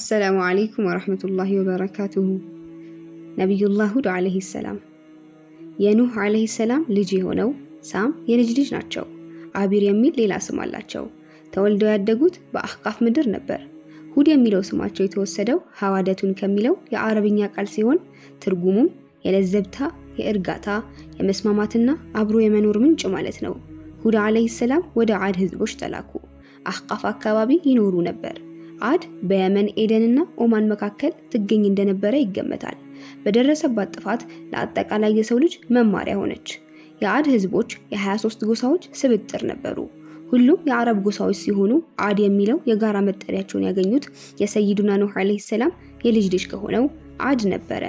السلام عليكم ورحمة الله وبركاته. نبي الله هود عليه السلام የኑህ عليه السلام ልጅ ሆነው ሳም የልጅ ልጅ ናቸው። አቢር የሚል ሌላ ስም አላቸው። ተወልደው ያደጉት በአህቃፍ ምድር ነበር። ሁድ የሚለው ስማቸው የተወሰደው ሐዋደቱን ከሚለው የአረብኛ ቃል ሲሆን ትርጉሙም የለዘብታ፣ የእርጋታ፣ የመስማማትና አብሮ የመኖር ምንጭ ማለት ነው። ሁድ عليه السلام ወደ ዓድ ህዝቦች ተላኩ። አህቃፍ አካባቢ ይኖሩ ነበር። ዓድ በየመን ኤደንና ኦማን መካከል ትገኝ እንደነበረ ይገመታል። በደረሰባት ጥፋት ለአጠቃላይ የሰው ልጅ መማሪያ ሆነች። የዓድ ህዝቦች የ23 ጎሳዎች ስብጥር ነበሩ። ሁሉም የአረብ ጎሳዎች ሲሆኑ ዓድ የሚለው የጋራ መጠሪያቸውን ያገኙት የሰይዱና ኑህ عليه السلام የልጅ ልጅ ከሆነው ዓድ ነበረ።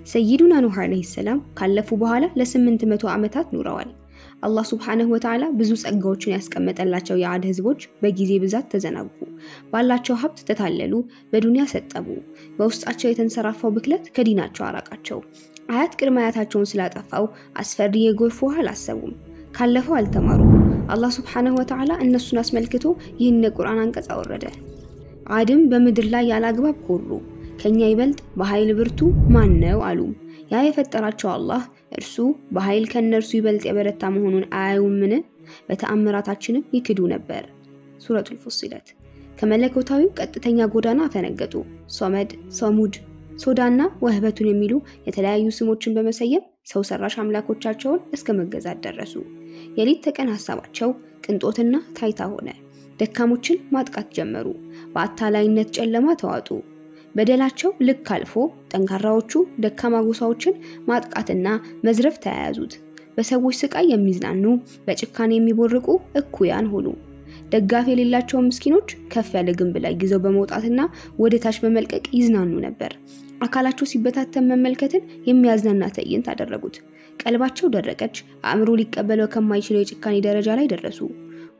ሰይዱና ኑህ عليه السلام ካለፉ በኋላ ለ800 ዓመታት ኑረዋል። አላህ Subhanahu Wa Ta'ala ብዙ ጸጋዎችን ያስቀመጠላቸው የዓድ ህዝቦች በጊዜ ብዛት ተዘናጉ። ባላቸው ሀብት ተታለሉ፣ በዱንያ ሰጠሙ። በውስጣቸው የተንሰራፋው ብክለት ከዲናቸው አራቃቸው። አያት ቅድመ አያታቸውን ስላጠፋው አስፈሪ የጎርፍ ውሃ አላሰቡም። ካለፈው አልተማሩ። አላህ Subhanahu Wa Ta'ala እነሱን አስመልክቶ ይህን የቁርአን አንቀጽ አወረደ። ዓድም በምድር ላይ ያላግባብ ኮሩ። ከኛ ይበልጥ በኃይል ብርቱ ማን ነው አሉ። ያ የፈጠራቸው አላህ እርሱ በኃይል ከነርሱ ይበልጥ የበረታ መሆኑን አያዩምን? በተአምራታችንም ይክዱ ነበር። ሱረቱል ፉሲለት። ከመለኮታዊው ቀጥተኛ ጎዳና ፈነገጡ። ሶመድ፣ ሶሙድ፣ ሶዳና ወህበቱን የሚሉ የተለያዩ ስሞችን በመሰየም ሰው ሰራሽ አምላኮቻቸውን እስከ መገዛት ደረሱ። የሌት ተቀን ሐሳባቸው ቅንጦትና ታይታ ሆነ። ደካሞችን ማጥቃት ጀመሩ። በአታላይነት ጨለማ ተዋጡ። በደላቸው ልክ አልፎ ጠንካራዎቹ ደካማ ጎሳዎችን ማጥቃትና መዝረፍ ተያያዙት። በሰዎች ስቃይ የሚዝናኑ በጭካኔ የሚቦርቁ እኩያን ሆኑ። ደጋፊ የሌላቸው ምስኪኖች ከፍ ያለ ግንብ ላይ ይዘው በመውጣትና ወደ ታች በመልቀቅ ይዝናኑ ነበር። አካላቸው ሲበታተን መመልከትን የሚያዝናና ትዕይንት አደረጉት። ቀልባቸው ደረቀች። አእምሮ ሊቀበለው ከማይችለው የጭካኔ ደረጃ ላይ ደረሱ።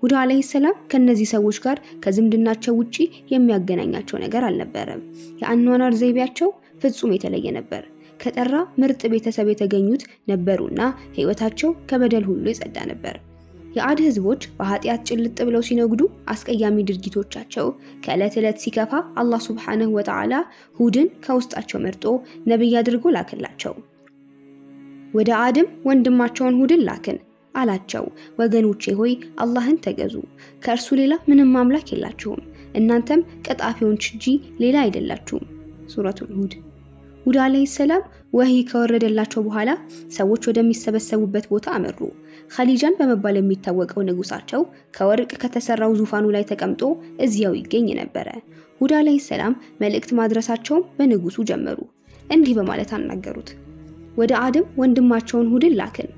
ሁድ عليه السلام ከነዚህ ሰዎች ጋር ከዝምድናቸው ውጪ የሚያገናኛቸው ነገር አልነበረም። የአኗኗር ዘይቤያቸው ፍጹም የተለየ ነበር። ከጠራ ምርጥ ቤተሰብ የተገኙት ነበሩና ህይወታቸው ከበደል ሁሉ የጸዳ ነበር። የዓድ ህዝቦች በኃጢያት ጭልጥ ብለው ሲነግዱ አስቀያሚ ድርጊቶቻቸው ከዕለት ዕለት ሲከፋ አላህ Subhanahu Wa Ta'ala ሁድን ከውስጣቸው መርጦ ነብይ አድርጎ ላከላቸው። ወደ ዓድም ወንድማቸውን ሁድን ላከን አላቸው። ወገኖቼ ሆይ አላህን ተገዙ፣ ከእርሱ ሌላ ምንም አምላክ የላችሁም፣ እናንተም ቀጣፊዎች እንጂ ሌላ አይደላችሁም። ሱረቱል ሁድ። ሁድ عليه السلام ወህይ ከወረደላቸው በኋላ ሰዎች ወደሚሰበሰቡበት ቦታ አመሩ። ኸሊጃን በመባል የሚታወቀው ንጉሳቸው ከወርቅ ከተሰራው ዙፋኑ ላይ ተቀምጦ እዚያው ይገኝ ነበር። ሁድ عليه السلام መልእክት ማድረሳቸው በንጉሱ ጀመሩ። እንዲህ በማለት አናገሩት። ወደ ዓድም ወንድማቸውን ሁድን ላከን።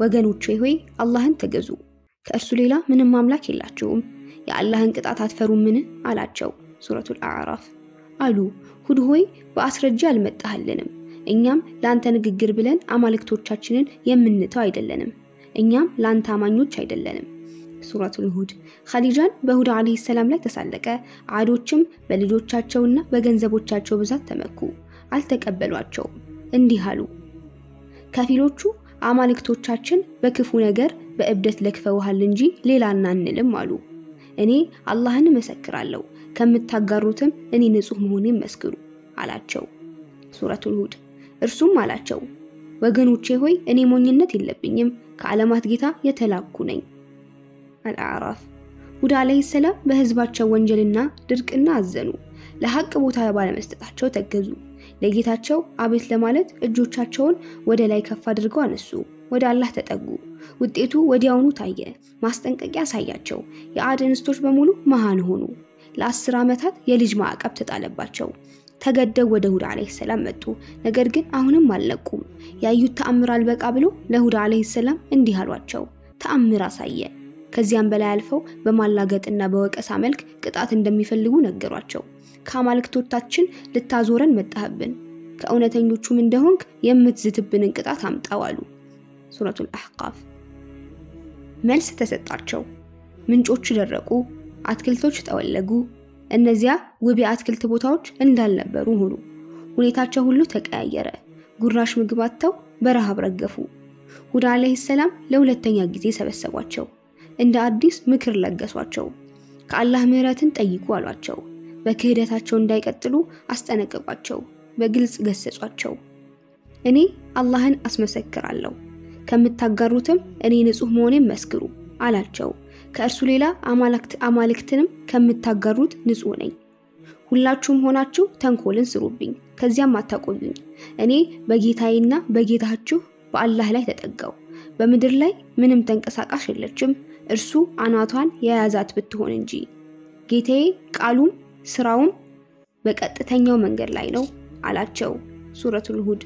ወገኖቼ ሆይ አላህን ተገዙ፣ ከእርሱ ሌላ ምንም አምላክ የላችሁም፣ የአላህን ቅጣት አትፈሩምን አላቸው። ሱረቱል አዕራፍ። አሉ ሁድ ሆይ በአስረጃ አልመጣህልንም፣ እኛም ላንተ ንግግር ብለን አማልክቶቻችንን የምንተው አይደለንም፣ እኛም ላንተ አማኞች አይደለንም። ሱረቱል ሁድ። ኸሊጃን በሁድ عليه السلام ላይ ተሳለቀ። ዓዶችም በልጆቻቸውና በገንዘቦቻቸው ብዛት ተመኩ፣ አልተቀበሏቸውም። እንዲህ አሉ፣ ከፊሎቹ አማልክቶቻችን በክፉ ነገር በእብደት ለክፈውሃል እንጂ ሌላና አንልም አሉ። እኔ አላህን መሰክራለሁ፣ ከምታጋሩትም እኔ ንጹህ መሆኔን መስክሩ አላቸው። ሱረቱል ሁድ። እርሱም አላቸው፣ ወገኖቼ ሆይ እኔ ሞኝነት የለብኝም፣ ከዓለማት ጌታ የተላኩ ነኝ። አልአዕራፍ። ሁድ عليه السلام በህዝባቸው ወንጀልና ድርቅና አዘኑ። ለሐቅ ቦታ ባለመስጠታቸው ተገዙ። ለጌታቸው አቤት ለማለት እጆቻቸውን ወደ ላይ ከፍ አድርገው አነሱ። ወደ አላህ ተጠጉ። ውጤቱ ወዲያውኑ ታየ። ማስጠንቀቂያ ሳያቸው የዓድ እንስቶች በሙሉ መሃን ሆኑ። ለ10 ዓመታት የልጅ ማዕቀብ ተጣለባቸው። ተገደው ወደ ሁድ عليه السلام መጡ። ነገር ግን አሁንም አልለቁም። ያዩት ተአምር አልበቃ ብሎ ለሁድ عليه السلام እንዲህ አሏቸው፣ ተአምር አሳየ። ከዚያም በላይ አልፈው በማላገጥና በወቀሳ መልክ ቅጣት እንደሚፈልጉ ነገሯቸው። ከአማልክቶቻችን ልታዞረን መጣህብን፣ ከእውነተኞቹም እንደሆንክ የምትዝትብንን ቅጣት አምጣው አሉ። ሱረቱል አህቃፍ። መልስ ተሰጣቸው። ምንጮች ደረቁ፣ አትክልቶች ጠወለጉ። እነዚያ ውብ የአትክልት ቦታዎች እንዳልነበሩ ሆኑ። ሁኔታቸው ሁሉ ተቀያየረ። ጉራሽ ምግብ አጥተው በረሃብ ረገፉ። ሁድ عليه السلام ለሁለተኛ ጊዜ ሰበሰቧቸው። እንደ አዲስ ምክር ለገሷቸው። ከአላህ ምህረትን ጠይቁ አሏቸው። በክህደታቸው እንዳይቀጥሉ አስጠነቀቋቸው፣ በግልጽ ገሰጿቸው። እኔ አላህን አስመሰክራለሁ፣ ከምታጋሩትም እኔ ንጹህ መሆኔን መስክሩ አላቸው። ከእርሱ ሌላ አማልክትንም ከምታጋሩት ንጹህ ነኝ። ሁላችሁም ሆናችሁ ተንኮልን ስሩብኝ፣ ከዚያም አታቆዩኝ። እኔ በጌታዬና በጌታችሁ በአላህ ላይ ተጠጋው። በምድር ላይ ምንም ተንቀሳቃሽ የለችም፣ እርሱ አናቷን የያዛት ብትሆን እንጂ። ጌታዬ ቃሉም ስራውም በቀጥተኛው መንገድ ላይ ነው አላቸው። ሱረቱል ሁድ።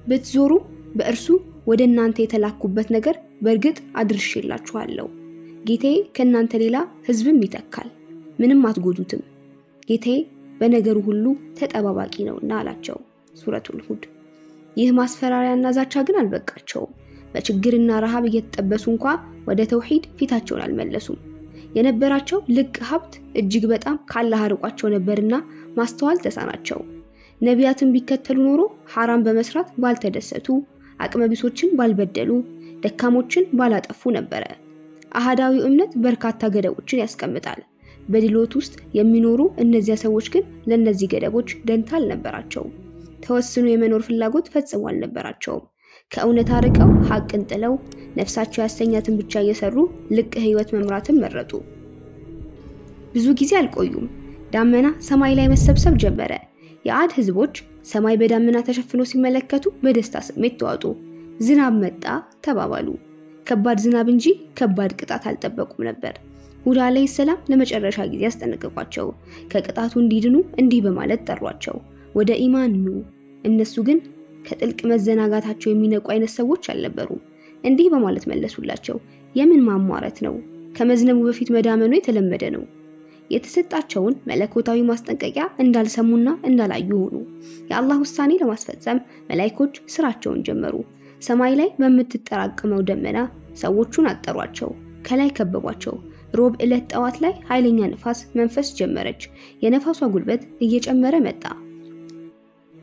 ብትዞሩ በእርሱ ወደ እናንተ የተላኩበት ነገር በእርግጥ አድርሼላችኋለሁ። ጌታዬ ከእናንተ ሌላ ህዝብም ይተካል፣ ምንም አትጎዱትም። ጌታዬ በነገሩ ሁሉ ተጠባባቂ ነውና አላቸው። ሱረቱል ሁድ። ይህ ማስፈራሪያና ዛቻ ግን አልበቃቸውም። በችግርና ረሃብ እየተጠበሱ እንኳን ወደ ተውሂድ ፊታቸውን አልመለሱም። የነበራቸው ልቅ ሀብት እጅግ በጣም ካላህ አርቋቸው ነበርና ማስተዋል ተሳናቸው። ነቢያትን ቢከተሉ ኖሮ ሐራም በመስራት ባልተደሰቱ፣ አቅመቢሶችን ባልበደሉ፣ ደካሞችን ባላጠፉ ነበረ። አሃዳዊ እምነት በርካታ ገደቦችን ያስቀምጣል። በድሎት ውስጥ የሚኖሩ እነዚያ ሰዎች ግን ለነዚህ ገደቦች ደንታ አልነበራቸውም። ተወስኖ የመኖር ፍላጎት ፈጽሞ አልነበራቸውም። ከእውነት አርቀው ሐቅን ጥለው ነፍሳቸው ያሰኛትን ብቻ እየሰሩ ልቅ ህይወት መምራትን መረጡ። ብዙ ጊዜ አልቆዩም። ዳመና ሰማይ ላይ መሰብሰብ ጀመረ። የአድ ህዝቦች ሰማይ በዳመና ተሸፍኖ ሲመለከቱ በደስታ ስሜት ተዋጡ። ዝናብ መጣ ተባባሉ። ከባድ ዝናብ እንጂ ከባድ ቅጣት አልጠበቁም ነበር። ሁድ አለይሂ ሰላም ለመጨረሻ ጊዜ አስጠነቀቋቸው። ከቅጣቱ እንዲድኑ እንዲህ በማለት ጠሯቸው፣ ወደ ኢማን ኑ። እነሱ ግን ከጥልቅ መዘናጋታቸው የሚነቁ አይነት ሰዎች አልነበሩም። እንዲህ በማለት መለሱላቸው፣ የምን ማሟረት ነው? ከመዝነቡ በፊት መዳመኑ የተለመደ ነው። የተሰጣቸውን መለኮታዊ ማስጠንቀቂያ እንዳልሰሙና እንዳላዩ ሆኑ። የአላህ ውሳኔ ለማስፈጸም መላእክቶች ስራቸውን ጀመሩ። ሰማይ ላይ በምትጠራቀመው ደመና ሰዎቹን አጠሯቸው፣ ከላይ ከበቧቸው። ሮብ ዕለት ጠዋት ላይ ኃይለኛ ንፋስ መንፈስ ጀመረች። የነፋሷ ጉልበት እየጨመረ መጣ።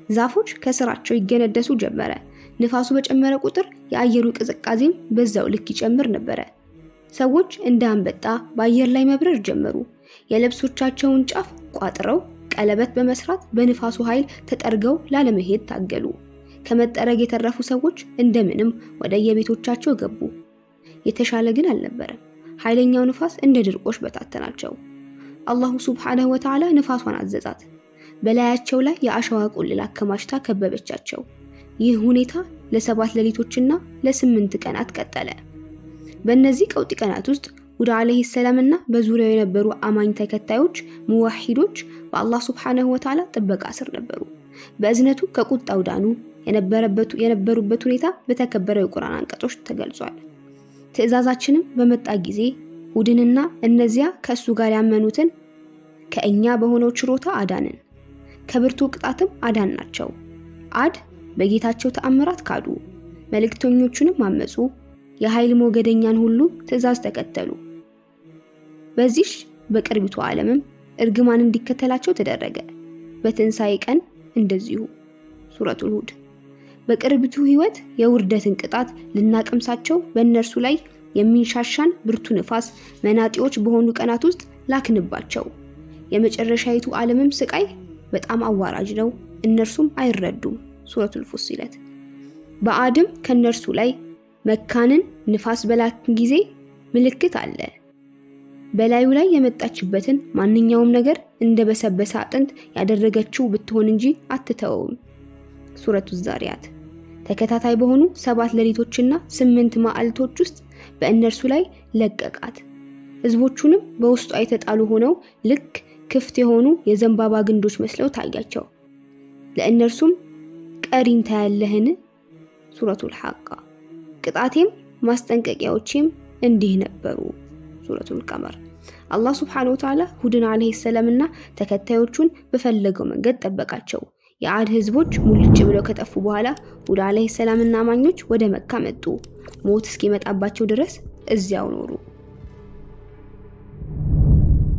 ዛፎች ከስራቸው ይገነደሱ ጀመረ። ንፋሱ በጨመረ ቁጥር የአየሩ ቅዝቃዜም በዛው ልክ ይጨምር ነበረ። ሰዎች እንደ አንበጣ በአየር ላይ መብረር ጀመሩ። የልብሶቻቸውን ጫፍ ቋጥረው ቀለበት በመስራት በንፋሱ ኃይል ተጠርገው ላለመሄድ ታገሉ። ከመጠረግ የተረፉ ሰዎች እንደምንም ወደ የቤቶቻቸው ገቡ። የተሻለ ግን አልነበረም። ኃይለኛው ንፋስ እንደ ድርቆሽ በታተናቸው። አላሁ ሱብሓነሁ ወተዓላ ንፋሷን አዘዛት። በላያቸው ላይ የአሸዋ ቁልል አከማችታ ከበበቻቸው። ይህ ሁኔታ ለ7 ሌሊቶችና ለ8 ቀናት ቀጠለ። በእነዚህ ቀውጢ ቀናት ውስጥ ሁድ አለይሂ ሰላምና በዙሪያው የነበሩ አማኝ ተከታዮች ሙዋሂዶች በአላህ ሱብሓነሁ ወተዓላ ጥበቃ ስር ነበሩ። በእዝነቱ ከቁጣው ዳኑ። የነበሩበት ሁኔታ በተከበረው የቁርአን አንቀጾች ተገልጿል። ትዕዛዛችንም በመጣ ጊዜ ሁድንና እነዚያ ከሱ ጋር ያመኑትን ከእኛ በሆነው ችሮታ አዳንን፣ ከብርቱ ቅጣትም አዳንናቸው። አድ በጌታቸው ተአምራት ካዱ፣ መልእክተኞቹንም አመጹ፣ የኃይል ሞገደኛን ሁሉ ትዕዛዝ ተከተሉ። በዚህ በቅርቢቱ ዓለምም እርግማን እንዲከተላቸው ተደረገ። በትንሳኤ ቀን እንደዚሁ። ሱረቱል ሁድ። በቅርቢቱ ህይወት የውርደትን ቅጣት ልናቀምሳቸው በእነርሱ ላይ የሚንሻሻን ብርቱ ንፋስ መናጢዎች በሆኑ ቀናት ውስጥ ላክንባቸው። የመጨረሻይቱ ዓለምም ስቃይ በጣም አዋራጅ ነው፣ እነርሱም አይረዱም። ሱረቱል ፉሲለት። በአድም ከነርሱ ላይ መካንን ንፋስ በላክን ጊዜ ምልክት አለ። በላዩ ላይ የመጣችበትን ማንኛውም ነገር እንደበሰበሰ አጥንት ያደረገችው ብትሆን እንጂ አትተውም። ሱረቱ ዛሪያት። ተከታታይ በሆኑ 7 ሌሊቶችና 8 መዓልቶች ውስጥ በእነርሱ ላይ ለቀቃት። ህዝቦቹንም በውስጡ የተጣሉ ሆነው ልክ ክፍት የሆኑ የዘንባባ ግንዶች መስለው ታያቸው። ለእነርሱም ቀሪን ታያለህን? ሱረቱል ሐቃ። ቅጣቴም ማስጠንቀቂያዎችም እንዲህ ነበሩ። ሱረቱል ቀመር። አላህ ሱብሓነሁ ወተዓላ ሁድን አለይሂ ሰላምና ተከታዮቹን በፈለገው መንገድ ጠበቃቸው። የአድ ህዝቦች ሙልጭ ብለው ከጠፉ በኋላ ሁድ አለይሂ ሰላምና አማኞች ወደ መካ መጡ። ሞት እስኪመጣባቸው ድረስ እዚያው ኖሩ።